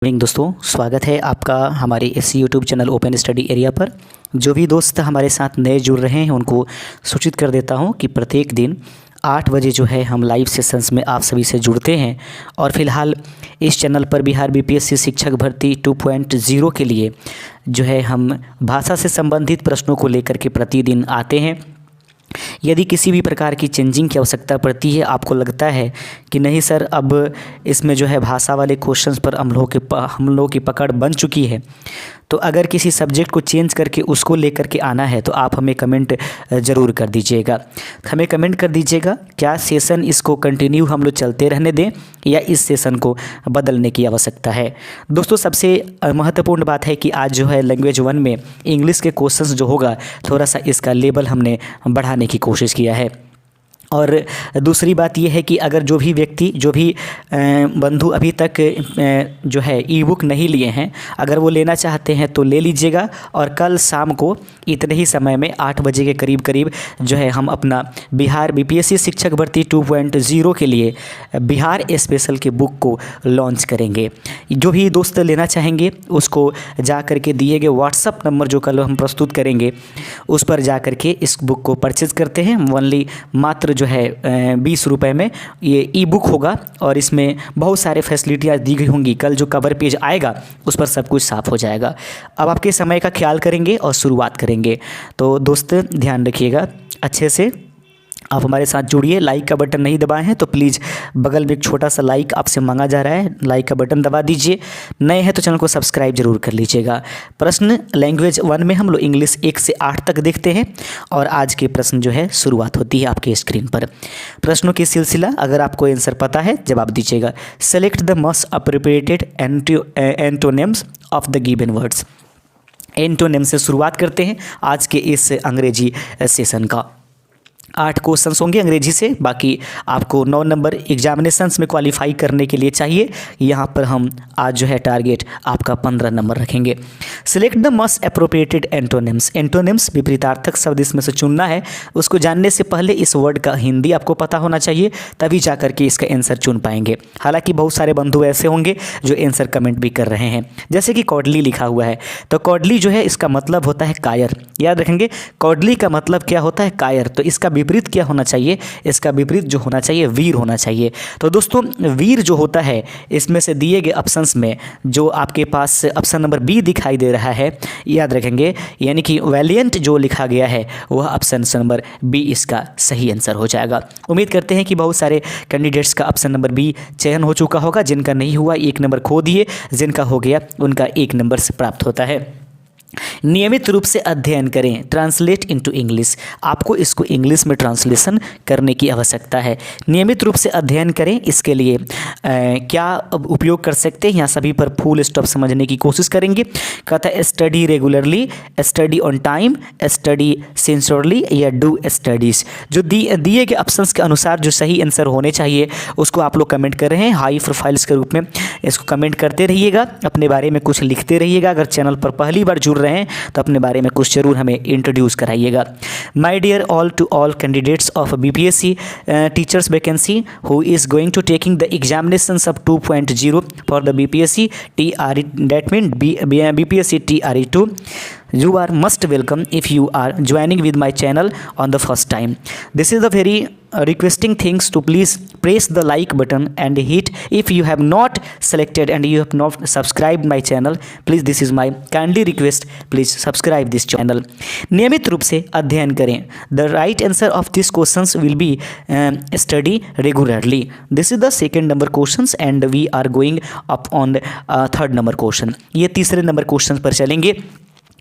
Morning दोस्तों, स्वागत है आपका हमारे इस YouTube channel open study area पर। जो भी दोस्त हमारे साथ नए जुड़ रहे हैं उनको सूचित कर देता हूं कि प्रत्येक दिन 8 बजे जो है हम लाइव सेशंस में आप सभी से जुड़ते हैं। और फिलहाल इस चैनल पर बिहार बीपीएससी शिक्षक भर्ती 2.0 के लिए जो है हम भाषा से संबंधित प्रश्नों को लेकर के प्रतिदिन आते हैं। यदि किसी भी प्रकार की चेंजिंग की आवश्यकता पड़ती है, आपको लगता है कि नहीं सर अब इसमें जो है भाषा वाले क्वेश्चंस पर हम लोगों की पकड़ बन चुकी है, तो अगर किसी सब्जेक्ट को चेंज करके उसको लेकर के आना है तो आप हमें कमेंट ज़रूर कर दीजिएगा। हमें कमेंट कर दीजिएगा क्या सेशन इसको कंटिन्यू हम लोग चलते रहने दें या इस सेशन को बदलने की आवश्यकता है। दोस्तों, सबसे महत्वपूर्ण बात है कि आज जो है लैंग्वेज 1 में इंग्लिश के क्वेश्चंस जो होगा थोड़ा सा इसका लेवल हमने बढ़ाने की कोशिश किया है। और दूसरी बात यह है कि अगर जो भी बंधु अभी तक जो है ई बुक नहीं लिए हैं, अगर वो लेना चाहते हैं तो ले लीजिएगा। और कल शाम को इतने ही समय में 8 बजे के करीब जो है हम अपना बिहार बीपीएससी शिक्षक भर्ती 2.0 के लिए बिहार स्पेशल के बुक को लॉन्च करेंगे। जो भी दोस्त लेना चाहेंगे उसको जा कर के दिए गए व्हाट्सअप नंबर जो कल हम प्रस्तुत करेंगे उस पर जा कर के इस बुक को परचेज़ करते हैं। ओनली मात्र जो है 20 रुपये में ये ई बुक होगा और इसमें बहुत सारे फैसिलिटियाँ दी गई होंगी। कल जो कवर पेज आएगा उस पर सब कुछ साफ हो जाएगा। अब आपके समय का ख्याल करेंगे और शुरुआत करेंगे। तो दोस्त ध्यान रखिएगा अच्छे से, आप हमारे साथ जुड़िए। लाइक का बटन नहीं दबाए हैं तो प्लीज़ बगल में एक छोटा सा लाइक आपसे मांगा जा रहा है, लाइक का बटन दबा दीजिए। नए हैं तो चैनल को सब्सक्राइब जरूर कर लीजिएगा। प्रश्न लैंग्वेज 1 में हम लोग इंग्लिश 1 से 8 तक देखते हैं और आज के प्रश्न जो है शुरुआत होती है आपके स्क्रीन पर। प्रश्नों की सिलसिला, अगर आपको आंसर पता है जवाब दीजिएगा। Select the most appropriated antonyms of the given words. Antonym से शुरुआत करते हैं आज के इस अंग्रेजी सेशन का। 8 क्वेश्चंस होंगे अंग्रेजी से, बाकी आपको 9 नंबर एग्जामिनेशंस में क्वालिफाई करने के लिए चाहिए। यहाँ पर हम आज जो है टारगेट आपका 15 नंबर रखेंगे। Select the most appropriated antonyms. Antonyms विपरीतार्थक शब्द इसमें से चुनना है। उसको जानने से पहले इस वर्ड का हिंदी आपको पता होना चाहिए, तभी जा करके इसका आंसर चुन पाएंगे। हालांकि बहुत सारे बंधु ऐसे होंगे जो आंसर कमेंट भी कर रहे हैं, जैसे कि कॉडली लिखा हुआ है, तो कॉडली जो है इसका मतलब होता है कायर। याद रखेंगे कॉडली का मतलब क्या होता है, कायर। तो इसका विपरीत क्या होना चाहिए, इसका विपरीत जो होना चाहिए वीर होना चाहिए। तो दोस्तों वीर जो होता है इसमें से दिए गए ऑप्शंस में जो आपके पास ऑप्शन नंबर बी दिखाई दे रहा है, याद रखेंगे, यानी कि वैलिएंट जो लिखा गया है वह ऑप्शन नंबर बी इसका सही आंसर हो जाएगा। उम्मीद करते हैं कि बहुत सारे कैंडिडेट्स का ऑप्शन नंबर बी चयन हो चुका होगा। जिनका नहीं हुआ 1 नंबर खो दिए, जिनका हो गया उनका 1 नंबर से प्राप्त होता है। नियमित रूप से अध्ययन करें, ट्रांसलेट इनटू इंग्लिश। आपको इसको इंग्लिश में ट्रांसलेशन करने की आवश्यकता है। नियमित रूप से अध्ययन करें, इसके लिए क्या उपयोग कर सकते हैं, यहाँ सभी पर फुल स्टॉप समझने की कोशिश करेंगे। कहता है study regularly, study on time, study sincerely या डू स्टडीज़। जो दिए गए ऑप्शंस के अनुसार जो सही आंसर होने चाहिए उसको आप लोग कमेंट कर रहे हैं हाई प्रोफाइल्स के रूप में। इसको कमेंट करते रहिएगा, अपने बारे में कुछ लिखते रहिएगा। अगर चैनल पर पहली बार जुड़ रहे हैं तो अपने बारे में कुछ जरूर हमें इंट्रोड्यूस कराइएगा। My dear all to all candidates of BPSC teachers vacancy who is going to taking the examinations of 2.0 for the BPSC TRE, that mean BPSC TRE 2. You are most welcome if you are joining with my channel on the first time. This is the very requesting things to please press the like button and hit if you have not selected and you have not subscribed my channel. Please, this is my kindly request. Please subscribe this channel. नियमित रूप से अध्ययन करें. The right answer of these questions will be study regularly. This is the second number questions and we are going up on the third number question. ये तीसरे number question पर चलेंगे।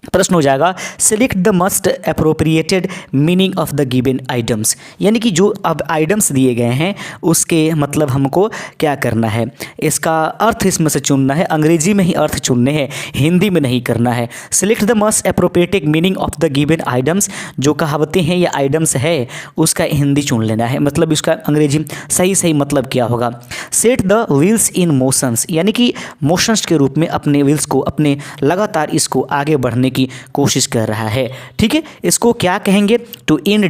प्रश्न हो जाएगा select the most appropriated meaning of the given items. यानी कि जो अब आइटम्स दिए गए हैं उसके मतलब हमको क्या करना है, इसका अर्थ इसमें से चुनना है। अंग्रेजी में ही अर्थ चुनने हैं, हिंदी में नहीं करना है। Select the most appropriated meaning of the given items. जो कहावतें हैं या आइटम्स है उसका हिंदी चुन लेना है, मतलब इसका अंग्रेजी सही मतलब क्या होगा। Set the wheels in motions, यानी कि मोशंस के रूप में अपने व्हील्स को अपने लगातार इसको आगे बढ़ने की की कोशिश कर रहा है। ठीक है, इसको क्या कहेंगे? To end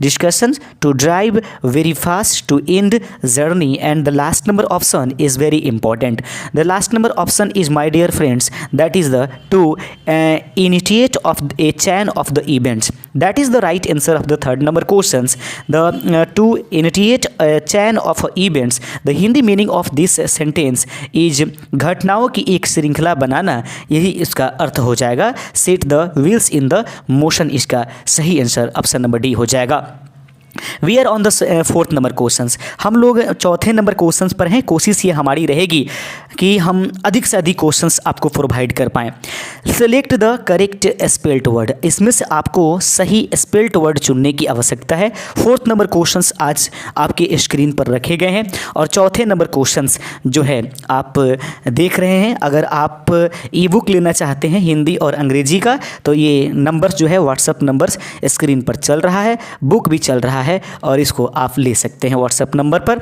discussions, to drive very fast, to end journey, and the last number option is very important. The last number option is my dear friends that is the to initiate of a chain of the events. That is the right answer of the third number questions. The to initiate a chain of events, the Hindi meaning of this sentence is घटनाओं की एक श्रृंखला बनाना, यही इसका अर्थ हो जाएगा। Set the wheels in the motion, इसका सही आंसर ऑप्शन नंबर डी हो जाएगा। We are on the fourth number questions, हम लोग चौथे नंबर क्वेश्चंस पर हैं। कोशिश ये हमारी रहेगी कि हम अधिक से अधिक क्वेश्चंस आपको प्रोवाइड कर पाएँ। Select the correct spelt word, इसमें से आपको सही स्पेल्ट वर्ड चुनने की आवश्यकता है। फोर्थ नंबर क्वेश्चंस आज आपके स्क्रीन पर रखे गए हैं और चौथे नंबर क्वेश्चंस जो है आप देख रहे हैं। अगर आप ई बुक लेना चाहते हैं हिंदी और अंग्रेजी का, तो ये नंबर जो है व्हाट्सअप नंबर्स स्क्रीन पर चल रहा है, बुक भी चल रहा है और इसको आप ले सकते हैं व्हाट्सएप नंबर पर।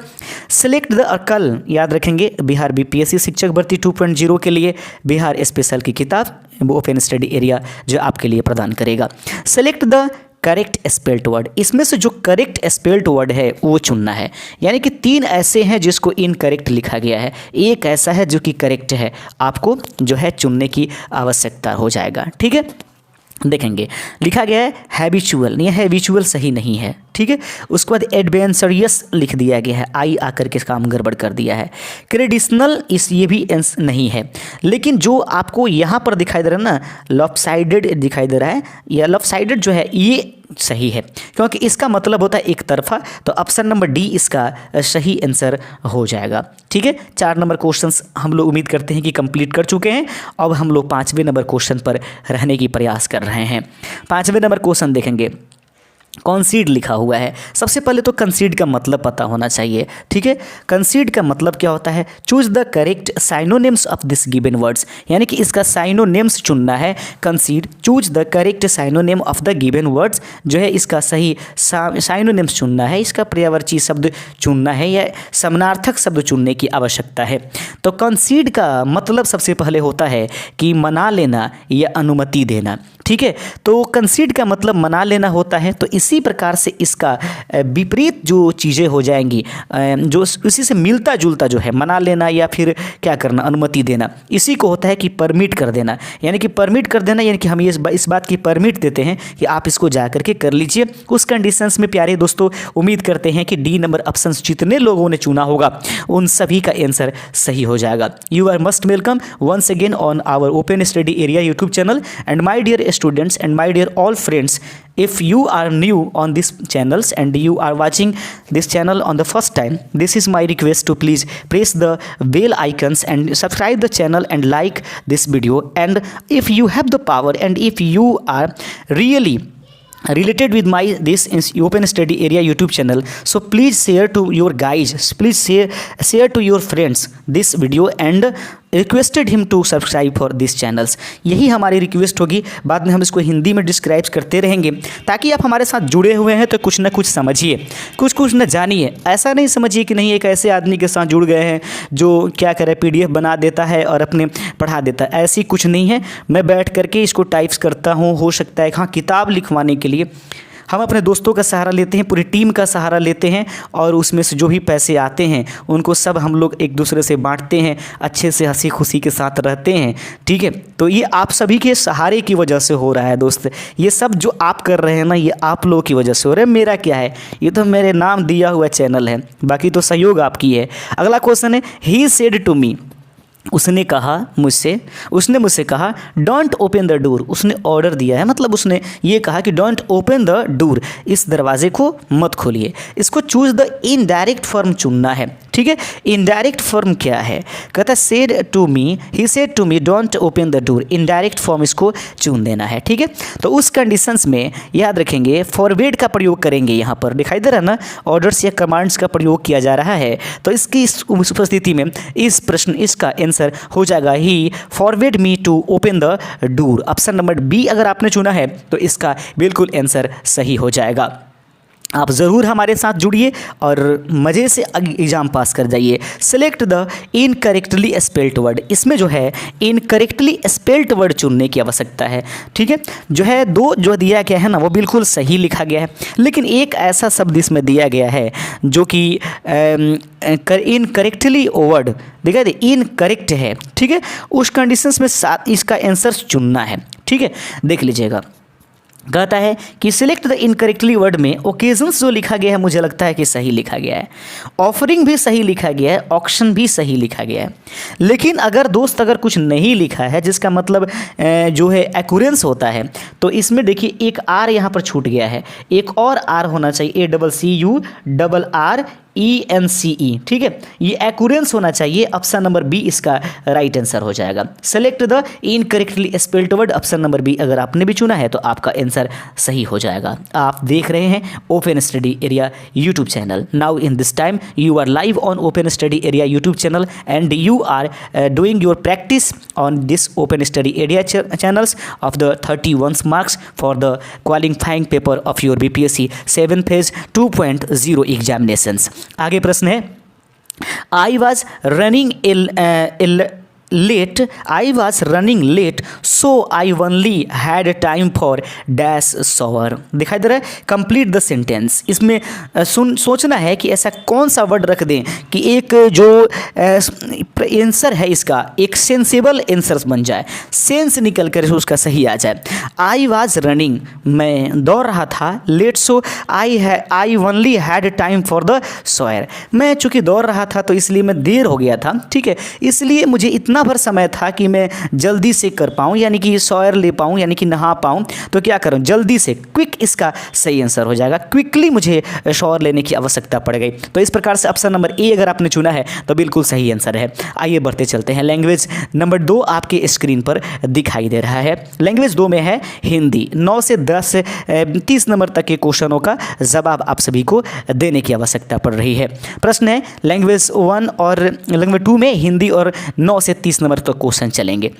सिलेक्ट द कल याद रखेंगे बिहार बीपीएससी शिक्षक भर्ती 2.0 के लिए बिहार स्पेशल की किताब ओपन स्टडी एरिया जो आपके लिए प्रदान करेगा। Select the correct spelt word, इसमें से जो करेक्ट स्पेल्ट वर्ड है वो चुनना है। यानी कि 3 ऐसे हैं जिसको इनकरेक्ट लिखा गया है, एक ऐसा है जो कि करेक्ट है, आपको जो है चुनने की आवश्यकता हो जाएगा। ठीक है, देखेंगे लिखा गया है हैबिचुअल, नहीं हैबिचुअल सही नहीं है। ठीक है, उसके बाद एडवेंचरियस लिख दिया गया है, आई आकर के काम गड़बड़ कर दिया है। ट्रेडिशनल इस ये भी नहीं है, लेकिन जो आपको यहाँ पर दिखाई दे रहा है ना लॉपसाइडेड दिखाई दे रहा है, या लॉपसाइडेड जो है ये सही है क्योंकि इसका मतलब होता है एक तरफा, तो ऑप्शन नंबर डी इसका सही आंसर हो जाएगा। ठीक है, 4 नंबर क्वेश्चंस हम लोग उम्मीद करते हैं कि कंप्लीट कर चुके हैं। अब हम लोग 5वें नंबर क्वेश्चन पर रहने की प्रयास कर रहे हैं। 5वें नंबर क्वेश्चन देखेंगे, कंसीड लिखा हुआ है। सबसे पहले तो कंसीड का मतलब पता होना चाहिए। ठीक है, कंसीड का मतलब क्या होता है? Choose the correct synonyms of this given words, यानी कि इसका साइनोनिम्स चुनना है। कंसीड, choose the correct synonym of the given words, जो है इसका सही साइनोनिम्स चुनना है, इसका पर्यायवाची शब्द चुनना है या समानार्थक शब्द चुनने की आवश्यकता है। तो कंसीड का मतलब सबसे पहले होता है कि मना लेना या अनुमति देना। ठीक है, तो कंसीड का मतलब मना लेना होता है, तो इसी प्रकार से इसका विपरीत जो चीज़ें हो जाएंगी, जो उसी से मिलता जुलता जो है मना लेना या फिर क्या करना अनुमति देना, इसी को होता है कि परमिट कर देना। यानी कि परमिट कर देना यानी कि हम ये इस बात की परमिट देते हैं कि आप इसको जा करके कर लीजिए। उस कंडीशंस में प्यारे दोस्तों उम्मीद करते हैं कि डी नंबर ऑप्शन जितने लोगों ने चुना होगा उन सभी का आंसर सही हो जाएगा। You are must welcome once again on our open study area YouTube channel and my dear students and my dear all friends, if you are new on this channels and you are watching this channel on the first time, this is my request to please press the bell icons and subscribe the channel and like this video. And if you have the power and if you are really related with my this open study area YouTube channel, so please share to your guys, please share to your friends this video and requested him to subscribe for this channels. यही हमारी request होगी। बाद में हम इसको हिंदी में describe करते रहेंगे ताकि आप हमारे साथ जुड़े हुए हैं तो कुछ ना कुछ समझिए, कुछ ना जानिए। ऐसा नहीं समझिए कि नहीं एक ऐसे आदमी के साथ जुड़ गए हैं जो क्या करे PDF बना देता है और अपने पढ़ा देता है, ऐसी कुछ नहीं है। मैं बैठ करके इसको टाइप्स करता हूँ, हो सकता है हाँ किताब लिखवाने के लिए हम अपने दोस्तों का सहारा लेते हैं, पूरी टीम का सहारा लेते हैं और उसमें से जो भी पैसे आते हैं उनको सब हम लोग एक दूसरे से बांटते हैं, अच्छे से हंसी खुशी के साथ रहते हैं। ठीक है, तो ये आप सभी के सहारे की वजह से हो रहा है दोस्त। ये सब जो आप कर रहे हैं ना ये आप लोगों की वजह से हो रहा है। मेरा क्या है, ये तो मेरे नाम दिया हुआ चैनल है, बाकी तो सहयोग आपकी है। अगला क्वेश्चन है, ही सेड टू मी, उसने मुझसे कहा डोंट ओपन द डोर, उसने ऑर्डर दिया है, मतलब उसने ये कहा कि डोंट ओपन द डोर, इस दरवाजे को मत खोलिए। इसको चूज द इनडायरेक्ट फॉर्म चुनना है। ठीक है, इनडायरेक्ट फॉर्म क्या है? कहता है said to me, he said to me don't open the door, indirect form इसको चुन देना है। ठीक है, तो उस कंडीशंस में याद रखेंगे फॉरवर्ड का प्रयोग करेंगे। यहाँ पर दिखाई दे रहा है ना ऑर्डर्स या कमांड्स का प्रयोग किया जा रहा है, तो इसकी इस उपस्थिति में इस प्रश्न इसका आंसर हो जाएगा ही forward me to open the door. Option number B अगर आपने चुना है तो इसका बिल्कुल आंसर सही हो जाएगा। आप ज़रूर हमारे साथ जुड़िए और मज़े से एग्ज़ाम पास कर जाइए। Select the incorrectly spelt word, इसमें जो है इनकरेक्टली स्पेल्ट वर्ड चुनने की आवश्यकता है। ठीक है, जो है दो जो दिया गया है ना वो बिल्कुल सही लिखा गया है, लेकिन एक ऐसा शब्द इसमें दिया गया है जो कि इनकरेक्टली वर्ड दिखा दे इनकरेक्ट है। ठीक है, उस कंडीशंस में साथ इसका आंसर चुनना है। ठीक है, देख लीजिएगा, कहता है कि सिलेक्ट द इनकरेक्टली वर्ड में ओकेजन्स जो लिखा गया है मुझे लगता है कि सही लिखा गया है, ऑफरिंग भी सही लिखा गया है, ऑक्शन भी सही लिखा गया है। लेकिन अगर दोस्त अगर कुछ नहीं लिखा है जिसका मतलब जो है एक्यूरेंस होता है, तो इसमें देखिए एक आर यहाँ पर छूट गया है, एक और आर होना चाहिए, ACCURRENCE। ठीक है, ये एक्यूरेंस होना चाहिए। ऑप्शन नंबर बी इसका राइट आंसर हो जाएगा। Select the incorrectly spelled word, option number B अगर आपने भी चुना है तो आपका आंसर सही हो जाएगा। आप देख रहे हैं open study area YouTube channel. Now in this time you are live on open study area YouTube channel and you are doing your practice on this open study area channels of the 31 marks for the qualifying paper of your BPSC 7 phase 2.0 examinations. आगे प्रश्न है, I was running late so I only had time for dash shower. दिखाई दे रहा है, complete the sentence. इसमें सोचना है कि ऐसा कौन सा वर्ड रख दें कि एक जो आंसर है इसका एक सेंसेबल आंसर बन जाए, सेंस निकल कर उसका सही आ जाए। आई वॉज रनिंग, मैं दौड़ रहा था, late so I only had time for the shower, मैं चूँकि दौड़ रहा था तो इसलिए मैं देर हो गया था। ठीक है, इसलिए मुझे इतना भर समय था कि मैं जल्दी से कर पाऊँ, यानी कि शॉवर ले पाऊँ, यानी कि नहा पाऊँ। तो क्या करूँ, जल्दी से, क्विक इसका सही आंसर हो जाएगा। क्विकली मुझे शॉवर लेने की आवश्यकता पड़ गई। तो इस प्रकार से ऑप्शन नंबर ए अगर आपने चुना है तो बिल्कुल सही आंसर है। आइए बढ़ते चलते हैं। लैंग्वेज नंबर 2 आपके स्क्रीन पर दिखाई दे रहा है। लैंग्वेज 2 में है हिंदी। 9 से 10 30 नंबर तक के क्वेश्चनों का जवाब आप सभी को देने की आवश्यकता पड़ रही है। प्रश्न है लैंग्वेज 1 और लैंग्वेज 2 में हिंदी और 9 से 30 नंबर तक क्वेश्चन चलेंगे।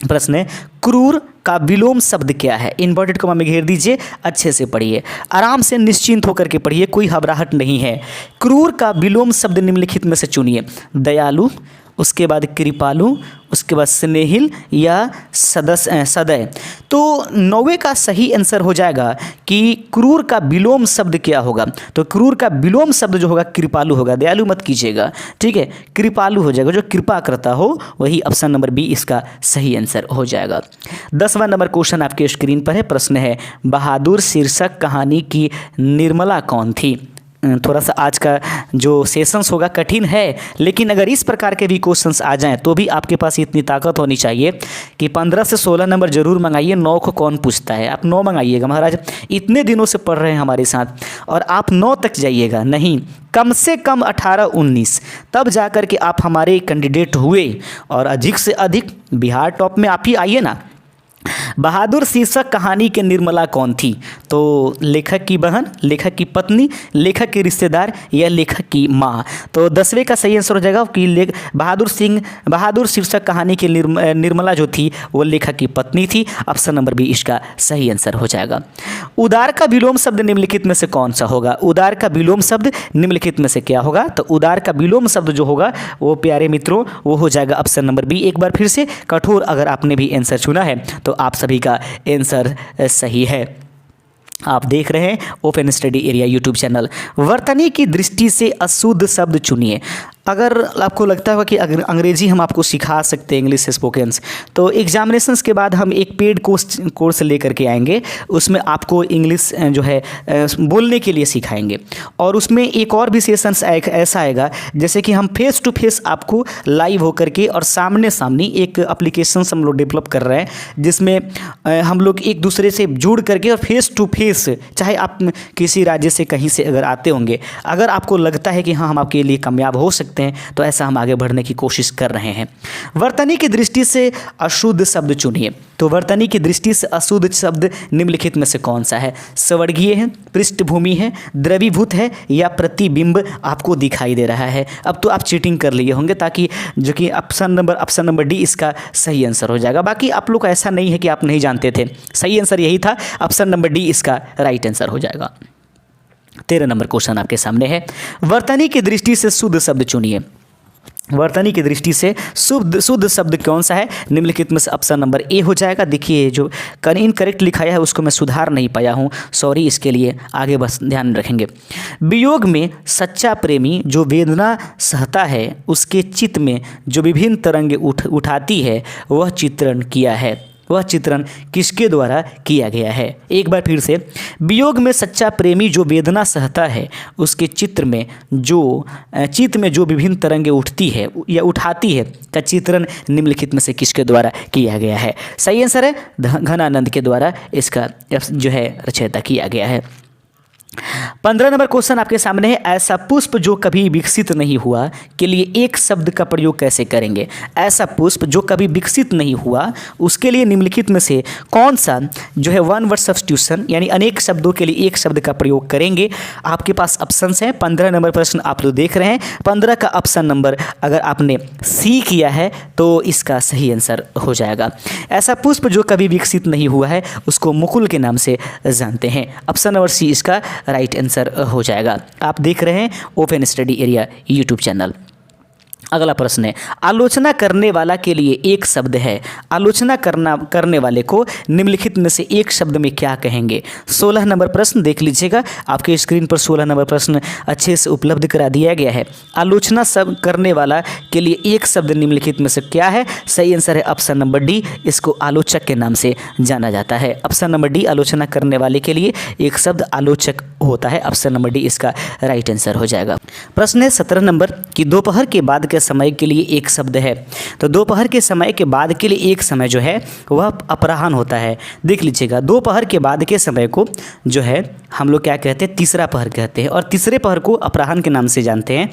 प्रश्न है, क्रूर का विलोम शब्द क्या है? इन्वर्टेड कॉमा में घेर दीजिए, अच्छे से पढ़िए, आराम से निश्चिंत होकर के पढ़िए, कोई घबराहट नहीं है। क्रूर का विलोम शब्द निम्नलिखित में से चुनिए। दयालु, उसके बाद कृपालु, उसके बाद स्नेहिल या सदय। तो 9वें का सही आंसर हो जाएगा कि क्रूर का विलोम शब्द क्या होगा। तो क्रूर का विलोम शब्द जो होगा कृपालु होगा, दयालु मत कीजिएगा। ठीक है, कृपालु हो जाएगा, जो कृपा करता हो वही ऑप्शन नंबर बी इसका सही आंसर हो जाएगा। 10वां नंबर क्वेश्चन आपके स्क्रीन पर है। प्रश्न है, बहादुर शीर्षक कहानी की निर्मला कौन थी? थोड़ा सा आज का जो सेशंस होगा कठिन है, लेकिन अगर इस प्रकार के भी क्वेश्चंस आ जाएं तो भी आपके पास इतनी ताकत होनी चाहिए कि 15 से 16 नंबर जरूर मंगाइए। 9 को कौन पूछता है, आप 9 मंगाइएगा। महाराज इतने दिनों से पढ़ रहे हैं हमारे साथ और आप 9 तक जाइएगा, नहीं कम से कम 18-19, तब जा कर के आप हमारे कैंडिडेट हुए और अधिक से अधिक बिहार टॉप में आप ही आइए ना। बहादुर शीर्षक कहानी के निर्मला कौन थी? तो लेखक की बहन, लेखक की पत्नी, लेखक के रिश्तेदार या लेखक की माँ। तो 10वें का सही आंसर हो जाएगा कि बहादुर शीर्षक कहानी की निर्मला जो थी वो लेखक की पत्नी थी। ऑप्शन नंबर बी इसका सही आंसर हो जाएगा। उदार का विलोम शब्द निम्नलिखित में से कौन सा होगा? उदार का विलोम शब्द निम्नलिखित में से क्या होगा? तो उदार का विलोम शब्द जो होगा वो प्यारे मित्रों वो हो जाएगा ऑप्शन नंबर बी। एक बार फिर से कठोर अगर आपने भी आंसर चुना है तो आप सभी का आंसर सही है। आप देख रहे हैं open study area YouTube channel. वर्तनी की दृष्टि से अशुद्ध शब्द चुनिए। अगर आपको लगता होगा कि अगर अंग्रेजी हम आपको सिखा सकते हैं इंग्लिश स्पोकन्स, तो एग्जामिनेशंस के बाद हम एक पेड कोर्स लेकर के आएंगे। उसमें आपको इंग्लिश जो है बोलने के लिए सिखाएंगे और उसमें एक और भी सेशंस ऐसा आएगा जैसे कि हम फेस टू फेस आपको लाइव होकर के और सामने सामने एक एप्लीकेशन हम लोग डेवलप कर रहे हैं जिसमें हम लोग एक दूसरे से जुड़ करके और फेस टू फेस, चाहे आप किसी राज्य से कहीं से अगर आते होंगे, अगर आपको लगता है कि हाँ हम आपके लिए कामयाब हो सकते हैं तो ऐसा हम आगे बढ़ने की कोशिश कर रहे हैं। वर्तनी की दृष्टि से अशुद्ध शब्द चुनिए। तो वर्तनी की दृष्टि से अशुद्ध शब्द निम्नलिखित में से कौन सा है? स्वर्गीय है, पृष्ठभूमि है, द्रवीभूत है या प्रतिबिंब आपको दिखाई दे रहा है। अब तो आप चीटिंग कर लिए होंगे ताकि जो कि ऑप्शन नंबर डी इसका सही आंसर हो जाएगा। बाकी आप लोग ऐसा नहीं है कि आप नहीं जानते थे, सही आंसर यही था, ऑप्शन नंबर डी इसका राइट आंसर हो जाएगा। 13 नंबर क्वेश्चन आपके सामने है, वर्तनी की दृष्टि से शुद्ध शब्द चुनिए। वर्तनी की दृष्टि से शुद्ध शब्द कौन सा है? निम्नलिखित में से ऑप्शन नंबर ए हो जाएगा। देखिए जो इनकरेक्ट लिखाया है उसको मैं सुधार नहीं पाया हूँ, सॉरी इसके लिए, आगे बस ध्यान रखेंगे। वियोग में सच्चा प्रेमी जो वेदना सहता है उसके चित्त में जो विभिन्न तरंगे उठाती है वह चित्रण किया है, वह चित्रण किसके द्वारा किया गया है? एक बार फिर से, वियोग में सच्चा प्रेमी जो वेदना सहता है उसके चित्त में जो विभिन्न तरंगे उठती है या उठाती है का चित्रण निम्नलिखित में से किसके द्वारा किया गया है? सही आंसर है घनानंद के द्वारा इसका जो है रचयिता किया गया है। 15 नंबर क्वेश्चन आपके सामने है, ऐसा पुष्प जो कभी विकसित नहीं हुआ के लिए एक शब्द का प्रयोग कैसे करेंगे? ऐसा पुष्प जो कभी विकसित नहीं हुआ उसके लिए निम्नलिखित में से कौन सा जो है वन वर्ड सब्स्टिट्यूशन यानी अनेक शब्दों के लिए एक शब्द का प्रयोग करेंगे? आपके पास ऑप्शंस हैं। 15 नंबर प्रश्न आप लोग देख रहे हैं, 15 का ऑप्शन नंबर अगर आपने सी किया है तो इसका सही आंसर हो जाएगा। ऐसा पुष्प जो कभी विकसित नहीं हुआ है उसको मुकुल के नाम से जानते हैं। ऑप्शन नंबर सी इसका राइट आंसर हो जाएगा। आप देख रहे हैं open study area YouTube channel. अगला प्रश्न है, आलोचना करने वाला के लिए एक शब्द है, आलोचना करने वाले को निम्नलिखित में से एक शब्द में क्या कहेंगे? 16 नंबर प्रश्न देख लीजिएगा, आपके स्क्रीन पर 16 नंबर प्रश्न अच्छे से उपलब्ध करा दिया गया है। आलोचना सब करने वाला के लिए एक शब्द निम्नलिखित में से क्या है? सही आंसर है ऑप्शन नंबर डी, इसको आलोचक के नाम से जाना जाता है। ऑप्शन नंबर डी, आलोचना करने वाले के लिए एक शब्द आलोचक होता है। ऑप्शन नंबर डी इसका राइट आंसर हो जाएगा। प्रश्न है 17 नंबर कि दोपहर के बाद के समय के लिए एक शब्द है, तो दोपहर के समय के बाद के लिए एक समय जो है वह अपराह्न होता है। देख लीजिएगा, दोपहर के बाद के समय को जो है हम लोग क्या कहते हैं? तीसरा पहर कहते हैं, और तीसरे पहर को अपराह्न के नाम से जानते हैं।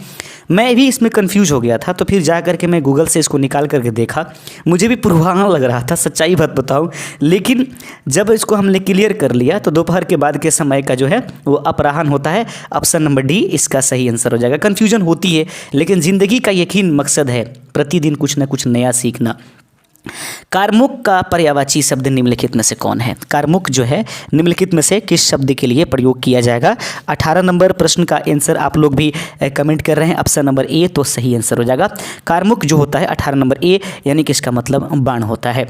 मैं भी इसमें कंफ्यूज हो गया था, तो फिर जा करके मैं गूगल से इसको निकाल करके देखा, मुझे भी पूर्वाह्न लग रहा था, सच्चाई बात बताऊं। लेकिन जब इसको हमने क्लियर कर लिया तो दोपहर के बाद के समय का जो है वो अपराह्न होता है। ऑप्शन नंबर डी इसका सही आंसर हो जाएगा। कन्फ्यूजन होती है लेकिन ज़िंदगी का यकीन मकसद है प्रतिदिन कुछ ना कुछ नया सीखना। कार्मुक का पर्यायवाची शब्द निम्नलिखित में से कौन है? कार्मुक जो है निम्नलिखित में से किस शब्द के लिए प्रयोग किया जाएगा? 18 नंबर प्रश्न का आंसर आप लोग भी कमेंट कर रहे हैं, ऑप्शन नंबर ए तो सही आंसर हो जाएगा। कार्मुक जो होता है 18 नंबर ए, यानी कि इसका मतलब बाण होता है।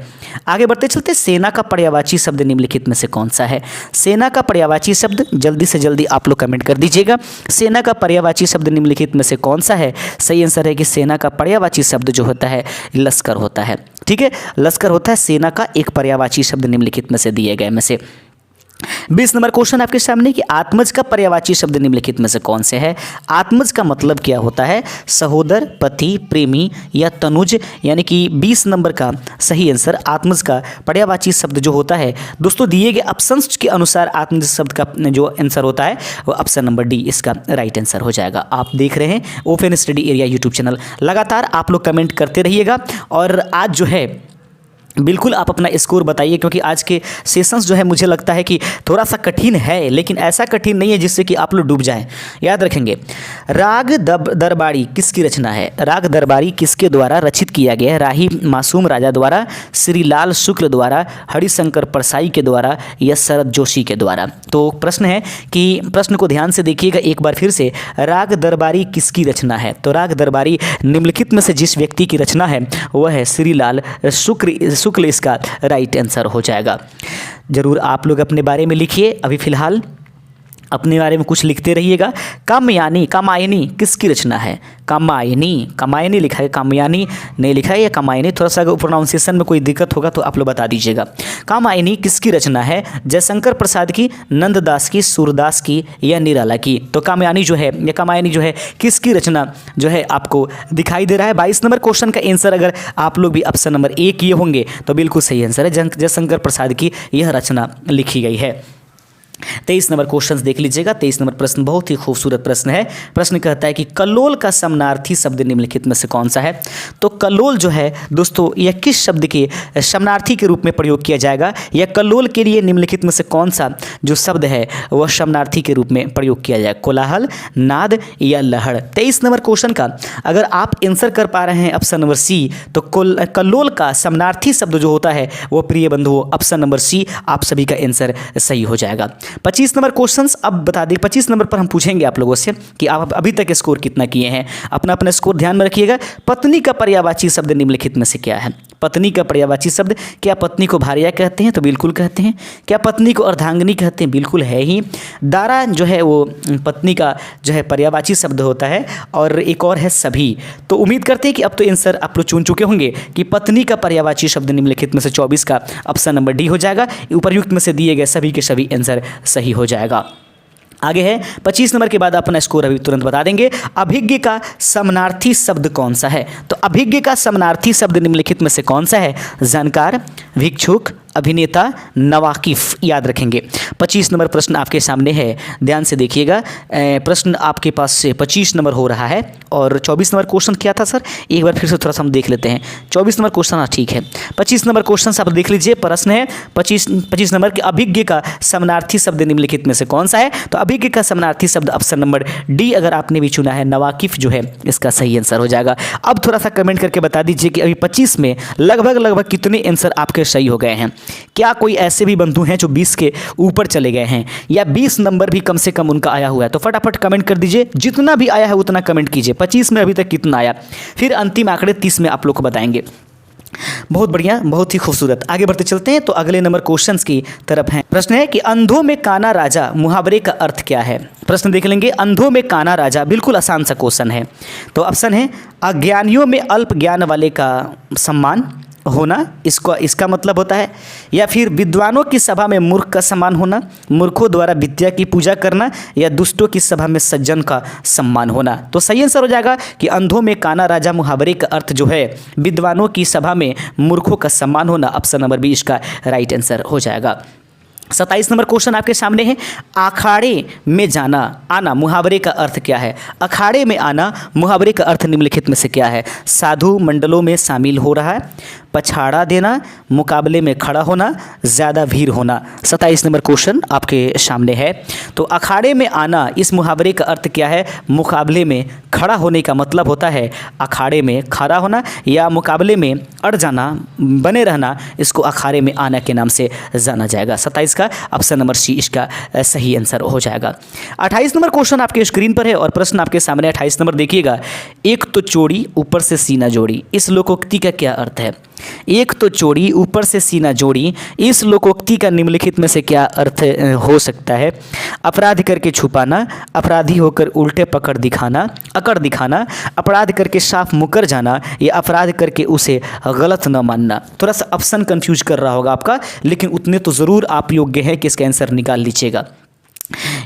आगे बढ़ते चलते, सेना का पर्यायवाची शब्द निम्नलिखित में से कौन सा है? सेना का पर्यायवाची शब्द जल्दी से जल्दी आप लोग कमेंट कर दीजिएगा। सेना का पर्यायवाची शब्द निम्नलिखित में से कौन सा है? सही आंसर है कि सेना का पर्यायवाची शब्द जो होता है लश्कर होता है। ठीक है, लश्कर होता है सेना का एक पर्यायवाची शब्द निम्नलिखित में से दिए गए में से। 20 नंबर क्वेश्चन आपके सामने कि आत्मज का पर्यायवाची शब्द निम्नलिखित में से कौन से है? आत्मज का मतलब क्या होता है? सहोदर, पति, प्रेमी या तनुज, यानी कि 20 नंबर का सही आंसर आत्मज का पर्यायवाची शब्द जो होता है। दोस्तों दिए गए ऑप्शंस के अनुसार आत्मज शब्द का जो आंसर होता है वो ऑप्शन नंबर डी इसका राइट आंसर हो जाएगा। आप देख रहे हैं open study area YouTube channel, लगातार आप लोग कमेंट करते रहिएगा। और आज जो है बिल्कुल आप अपना स्कोर बताइए, क्योंकि आज के सेशंस जो है मुझे लगता है कि थोड़ा सा कठिन है, लेकिन ऐसा कठिन नहीं है जिससे कि आप लोग डूब जाएं। याद रखेंगे, राग दरबारी किसकी रचना है? राग दरबारी किसके द्वारा रचित किया गया है? राही मासूम राजा द्वारा, श्रीलाल शुक्ल द्वारा, हरिशंकर परसाई के द्वारा या शरद जोशी के द्वारा? तो प्रश्न है कि प्रश्न को ध्यान से देखिएगा एक बार फिर से, राग दरबारी किसकी रचना है? तो राग दरबारी निम्नलिखित में से जिस व्यक्ति की रचना है वह है श्रीलाल शुक्ल, इसका राइट आंसर हो जाएगा। जरूर आप लोग अपने बारे में लिखिए, अभी फिलहाल अपने बारे में कुछ लिखते रहिएगा। कामायनी किसकी रचना है? कामायनी लिखा है, कामयानी नहीं लिखा है, या कामायनी। थोड़ा सा प्रोनाउंसिएशन में कोई दिक्कत होगा तो आप लोग बता दीजिएगा। कामायनी किसकी रचना है? जयशंकर प्रसाद की, नंददास की, सूरदास की या निराला की? तो कामयानी जो है या कामायनी जो है किसकी रचना जो है आपको दिखाई दे रहा है? 22 नंबर क्वेश्चन का आंसर अगर आप लोग भी ऑप्शन नंबर ए किए होंगे तो बिल्कुल सही आंसर है, जयशंकर प्रसाद की यह रचना लिखी गई है। 23 नंबर क्वेश्चन देख लीजिएगा। 23 नंबर प्रश्न बहुत ही खूबसूरत प्रश्न है। प्रश्न कहता है कि कल्लोल का समनार्थी शब्द निम्नलिखित में से कौन सा है? तो कल्लोल जो है दोस्तों यह किस शब्द के समनार्थी के रूप में प्रयोग किया जाएगा, या कल्लोल के लिए निम्नलिखित में से कौन सा जो शब्द है वह समनार्थी के रूप में प्रयोग किया जाएगा? कोलाहल, नाद या लहड़? 23 नंबर क्वेश्चन का अगर आप आंसर कर पा रहे हैं ऑप्शन नंबर सी, तो कल्लोल का समनार्थी शब्द जो होता है वो प्रिय बंधुओं ऑप्शन नंबर सी आप सभी का आंसर सही हो जाएगा। 25 नंबर क्वेश्चंस अब बता दें, 25 नंबर पर हम पूछेंगे आप लोगों से कि आप अभी तक स्कोर कितना किए हैं। अपना अपना स्कोर ध्यान में रखिएगा। पत्नी का पर्यायवाची शब्द निम्नलिखित में से क्या है? पत्नी का पर्यायवाची शब्द, क्या पत्नी को भार्या कहते हैं? तो बिल्कुल कहते हैं। क्या पत्नी को अर्धांगिनी कहते हैं? बिल्कुल है ही। दारा जो है वो पत्नी का जो है पर्यायवाची शब्द होता है। और एक और है सभी। तो उम्मीद करते हैं कि अब तो आंसर आप लोग चुन चुके होंगे कि पत्नी का पर्यायवाची शब्द निम्नलिखित में से 24 का ऑप्शन नंबर डी हो जाएगा। उपर्युक्त में से दिए गए सभी के सभी आंसर सही हो जाएगा। आगे है 25 नंबर के बाद अपना स्कोर अभी तुरंत बता देंगे। अभिज्ञ का समानार्थी शब्द कौन सा है? तो अभिज्ञ का समानार्थी शब्द निम्नलिखित में से कौन सा है? जानकार, भिक्षुक, अभिनेता, नवाकिफ। याद रखेंगे। 25 नंबर प्रश्न आपके सामने है, ध्यान से देखिएगा। प्रश्न आपके पास से 25 नंबर हो रहा है। और 24 नंबर क्वेश्चन क्या था सर? एक बार फिर से थोड़ा सा हम देख लेते हैं। 24 नंबर क्वेश्चन, हाँ ठीक है। 25 नंबर क्वेश्चन आप देख लीजिए। प्रश्न है 25 नंबर के अभिज्ञ का समानार्थी शब्द निम्नलिखित में से कौन सा है? तो अभिज्ञ का समानार्थी शब्द ऑप्शन नंबर डी अगर आपने भी चुना है, नवाकिफ जो है इसका सही आंसर हो जाएगा। अब थोड़ा सा कमेंट करके बता दीजिए कि अभी 25 में लगभग कितने आंसर आपके सही हो गए हैं। क्या कोई ऐसे भी बंधु हैं जो 20 के ऊपर चले गए हैं, या 20 नंबर भी कम से कम उनका आया हुआ है? तो फटाफट कमेंट कर दीजिए। जितना भी आया है उतना कमेंट कीजिए। 25 में अभी तक कितना आया, फिर अंतिम आंकड़े 30 में आप लोग को बताएंगे। बहुत बढ़िया, बहुत ही खूबसूरत। आगे बढ़ते चलते हैं तो अगले नंबर क्वेश्चंस की तरफ हैं। प्रश्न है कि अंधों में काना राजा मुहावरे का अर्थ क्या है? प्रश्न देख लेंगे। अंधों में काना राजा, बिल्कुल आसान सा क्वेश्चन है। तो ऑप्शन है अज्ञानियों में अल्प ज्ञान वाले का सम्मान होना, इसका मतलब होता है। या फिर विद्वानों की सभा में मूर्ख का सम्मान होना, मूर्खों द्वारा विद्या की पूजा करना, या दुष्टों की सभा में सज्जन का सम्मान होना। तो सही आंसर हो जाएगा कि अंधों में काना राजा मुहावरे का अर्थ जो है विद्वानों की सभा में मूर्खों का सम्मान होना। ऑप्शन नंबर बी इसका राइट आंसर हो जाएगा। 27 नंबर क्वेश्चन आपके सामने है। अखाड़े में जाना आना मुहावरे का अर्थ क्या है? अखाड़े में आना मुहावरे का अर्थ निम्नलिखित में से क्या है? साधु मंडलों में शामिल हो रहा है, पछाड़ा देना, मुकाबले में खड़ा होना, ज़्यादा भीड़ होना। 27 नंबर क्वेश्चन आपके सामने है। तो अखाड़े में आना, इस मुहावरे का अर्थ क्या है? मुकाबले में खड़ा होने का मतलब होता है अखाड़े में खड़ा होना, या मुकाबले में अड़ जाना, बने रहना, इसको अखाड़े में आना के नाम से जाना जाएगा। 27 का ऑप्शन नंबर सी इसका सही आंसर हो जाएगा। 28 नंबर क्वेश्चन आपके स्क्रीन पर है और प्रश्न आपके सामने 28 नंबर देखिएगा। एक तो चोरी ऊपर से सीना जोड़ी, इस लोकोक्ति का क्या अर्थ है? एक तो चोरी ऊपर से सीना जोड़ी, इस लोकोक्ति का निम्नलिखित में से क्या अर्थ हो सकता है? अपराध करके छुपाना, अपराधी होकर उल्टे अकड़ दिखाना, अपराध करके साफ मुकर जाना, या अपराध करके उसे गलत न मानना। थोड़ा सा ऑप्शन कंफ्यूज कर रहा होगा आपका, लेकिन उतने तो ज़रूर आप योग्य हैं कि इसका आंसर निकाल लीजिएगा।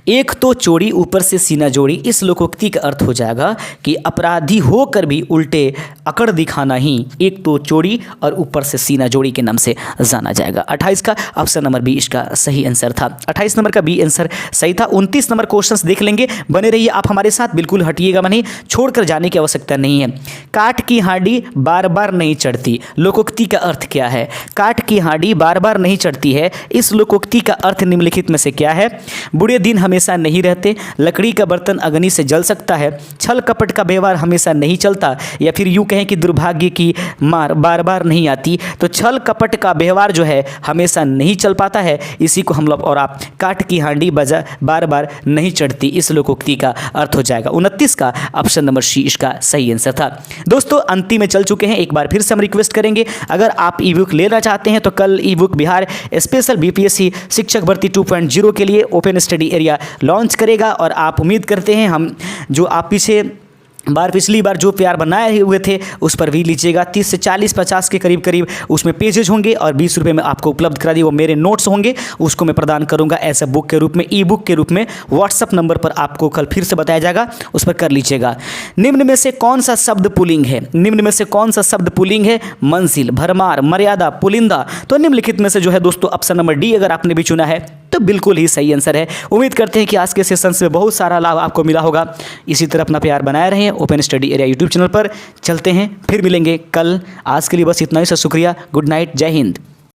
एक तो चोरी ऊपर से सीना जोड़ी, इस लोकोक्ति का अर्थ हो जाएगा कि अपराधी होकर भी उल्टे अकड़ दिखाना ही एक तो चोरी और ऊपर से सीना जोड़ी के नाम से जाना जाएगा। 28 का ऑप्शन नंबर बी इसका सही आंसर था। 28 नंबर का बी आंसर सही था। 29 नंबर क्वेश्चंस देख लेंगे। बने रहिए आप हमारे साथ, बिल्कुल हटिएगा नहीं, छोड़कर जाने की आवश्यकता नहीं है। काठ की हांडी बार बार नहीं चढ़ती, लोकोक्ति का अर्थ क्या है? काठ की हांडी बार बार नहीं चढ़ती है, इस लोकोक्ति का अर्थ निम्नलिखित में से क्या है? बुरे दिन हमेशा नहीं रहते, लकड़ी का बर्तन अग्नि से जल सकता है, छल कपट का व्यवहार हमेशा नहीं चलता, या फिर यूँ कहें कि दुर्भाग्य की मार बार बार नहीं आती। तो छल कपट का व्यवहार जो है हमेशा नहीं चल पाता है, इसी को हम लोग और आप काठ की हांडी बार बार नहीं चढ़ती, इस लोकोक्ति का अर्थ हो जाएगा। 29 का ऑप्शन नंबर सी इसका सही आंसर था। दोस्तों अंतिम में चल चुके हैं, एक बार फिर से हम रिक्वेस्ट करेंगे, अगर आप ई बुक लेना चाहते हैं तो कल ई बुक बिहार स्पेशल बीपीएससी शिक्षक भर्ती 2.0 के लिए ओपन स्टडी एरिया लॉन्च करेगा। और आप उम्मीद करते हैं हम जो आप पिछली बार जो प्यार बनाए हुए थे उस पर भी लीजिएगा। 30 से 40-50 के करीब उसमें पेजेज होंगे और 20 रुपये में आपको उपलब्ध करा दिए। वो मेरे नोट्स होंगे, उसको मैं प्रदान करूंगा ऐसा बुक के रूप में, ई बुक के रूप में। व्हाट्सअप नंबर पर आपको कल फिर से बताया जाएगा, उस पर कर लीजिएगा। निम्न में से कौन सा शब्द पुल्लिंग है? निम्न में से कौन सा शब्द पुल्लिंग है? मंजिल, भरमार, मर्यादा, पुलिंदा। तो निम्नलिखित में से जो है दोस्तों ऑप्शन नंबर डी अगर आपने भी चुना है तो बिल्कुल ही सही आंसर है। उम्मीद करते हैं कि आज के सेशन से बहुत सारा लाभ आपको मिला होगा। इसी तरह अपना प्यार बनाए रहें open study area YouTube channel पर। चलते हैं, फिर मिलेंगे कल। आज के लिए बस इतना ही। शुक्रिया, गुड नाइट, जय हिंद।